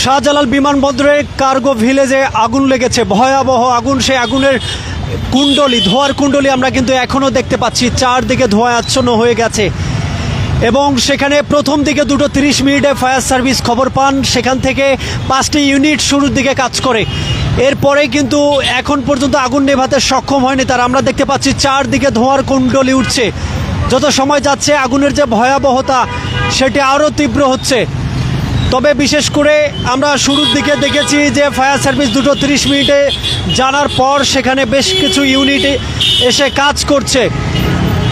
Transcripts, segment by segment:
শাহজালাল বিমানবন্দরের কার্গো ভিলেজে আগুন লেগেছে, ভয়াবহ আগুন। সেই আগুনের কুণ্ডলি, ধোঁয়ার কুণ্ডলি আমরা কিন্তু এখনও দেখতে পাচ্ছি। চারদিকে ধোঁয়ায় আচ্ছন্ন হয়ে গেছে এবং সেখানে প্রথম দিকে 2:30 ফায়ার সার্ভিস খবর পান। সেখান থেকে 5টি ইউনিট শুরুর দিকে কাজ করে। এরপরে কিন্তু এখন পর্যন্ত আগুন নেভাতে সক্ষম হয়নি তারা। আমরা দেখতে পাচ্ছি চারদিকে ধোঁয়ার কুণ্ডলি উঠছে। যত সময় যাচ্ছে আগুনের যে ভয়াবহতা সেটি আরও তীব্র হচ্ছে। তবে বিশেষ করে আমরা শুরুর দিকে দেখেছি যে ফায়ার সার্ভিস 2:30 জানার পর সেখানে বেশ কিছু ইউনিট এসে কাজ করছে,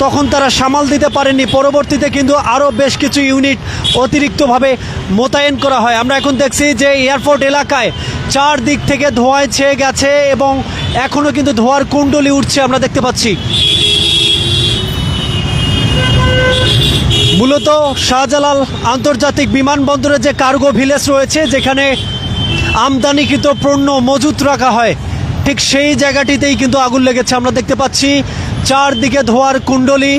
তখন তারা সামাল দিতে পারেনি। পরবর্তীতে কিন্তু আরও বেশ কিছু ইউনিট অতিরিক্তভাবে মোতায়েন করা হয়। আমরা এখন দেখছি যে এয়ারপোর্ট এলাকায় চারদিক থেকে ধোঁয়ায় ছেয়ে গেছে এবং এখনও কিন্তু ধোঁয়ার কুণ্ডলি উঠছে আমরা দেখতে পাচ্ছি। মূলত শাহজালাল আন্তর্জাতিক বিমানবন্দরে যে কার্গো ভিলেজ রয়েছে, যেখানে আমদানিকৃত পণ্য মজুত রাখা হয়, ঠিক সেই জায়গাটিতেই কিন্তু আগুন লেগেছে। আমরা দেখতে পাচ্ছি চারদিকে ধোঁয়ার কুণ্ডলি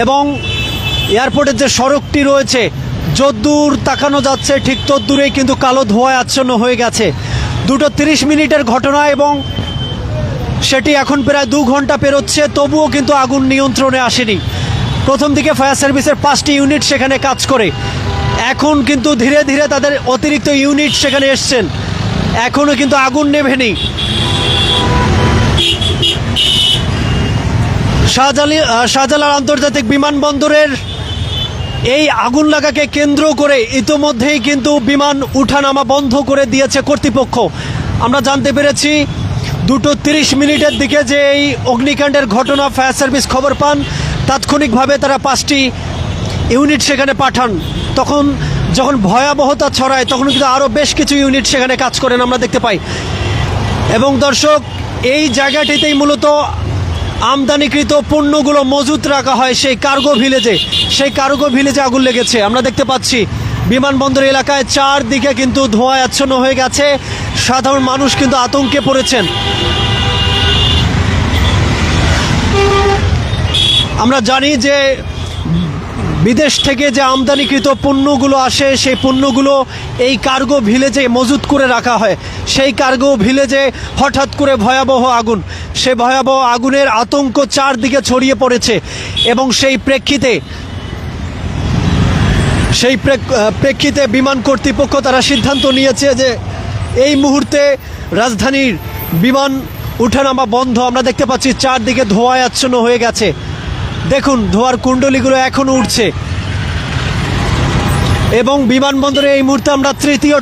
এবং এয়ারপোর্টের যে সড়কটি রয়েছে, যদ্দূর তাকানো যাচ্ছে ঠিক তদ্দূরেই কিন্তু কালো ধোঁয়ায় আচ্ছন্ন হয়ে গেছে। 2:30 ঘটনা এবং সেটি এখন প্রায় 2 ঘন্টা পেরোচ্ছে, তবুও কিন্তু আগুন নিয়ন্ত্রণে আসেনি। প্রথম দিকে ফায়ার সার্ভিসের 5টি ইউনিট সেখানে কাজ করে, এখন কিন্তু ধীরে ধীরে তাদের অতিরিক্ত ইউনিট সেখানে এসছেন, এখনও কিন্তু আগুন নেভেনি। শাহজালাল আন্তর্জাতিক বিমানবন্দরের এই আগুন লাগাকে কেন্দ্র করে ইতোমধ্যেই কিন্তু বিমান উঠানামা বন্ধ করে দিয়েছে কর্তৃপক্ষ। আমরা জানতে পেরেছি 2:30 দিকে যে এই অগ্নিকাণ্ডের ঘটনা ফায়ার সার্ভিস খবর পান, তাৎক্ষণিকভাবে তারা 5টি ইউনিট সেখানে পাঠান। তখন যখন ভয়াবহতা ছড়ায় তখন কিন্তু আরও বেশ কিছু ইউনিট সেখানে কাজ করেন আমরা দেখতে পাই। এবং দর্শক, এই জায়গাটিতেই মূলত আমদানিকৃত পণ্যগুলো মজুত রাখা হয় সেই কার্গো ভিলেজে। সেই কার্গো ভিলেজে আগুন লেগেছে আমরা দেখতে পাচ্ছি। বিমানবন্দর এলাকায় চারদিকে কিন্তু ধোঁয়ায় আচ্ছন্ন হয়ে গেছে, সাধারণ মানুষ কিন্তু আতঙ্কে পড়েছেন। আমরা জানি যে বিদেশ থেকে যে আমদানিকৃত পণ্যগুলো আসে, সেই পণ্যগুলো এই কার্গো ভিলেজে মজুত করে রাখা হয়। সেই কার্গো ভিলেজে হঠাৎ করে ভয়াবহ আগুন, সে ভয়াবহ আগুনের আতঙ্ক চারদিকে ছড়িয়ে পড়েছে এবং সেই প্রেক্ষিতে বিমান কর্তৃপক্ষ তারা সিদ্ধান্ত নিয়েছে যে এই মুহূর্তে রাজধানীর বিমান উঠানামা বন্ধ। আমরা দেখতে পাচ্ছি চারদিকে ধোঁয়ায় আচ্ছন্ন হয়ে গেছে, দেখুন ধোঁয়ার কুণ্ডলিগুলো এখনও উঠছে এবং বিমানবন্দরে এই মুহূর্তে আমরা তৃতীয়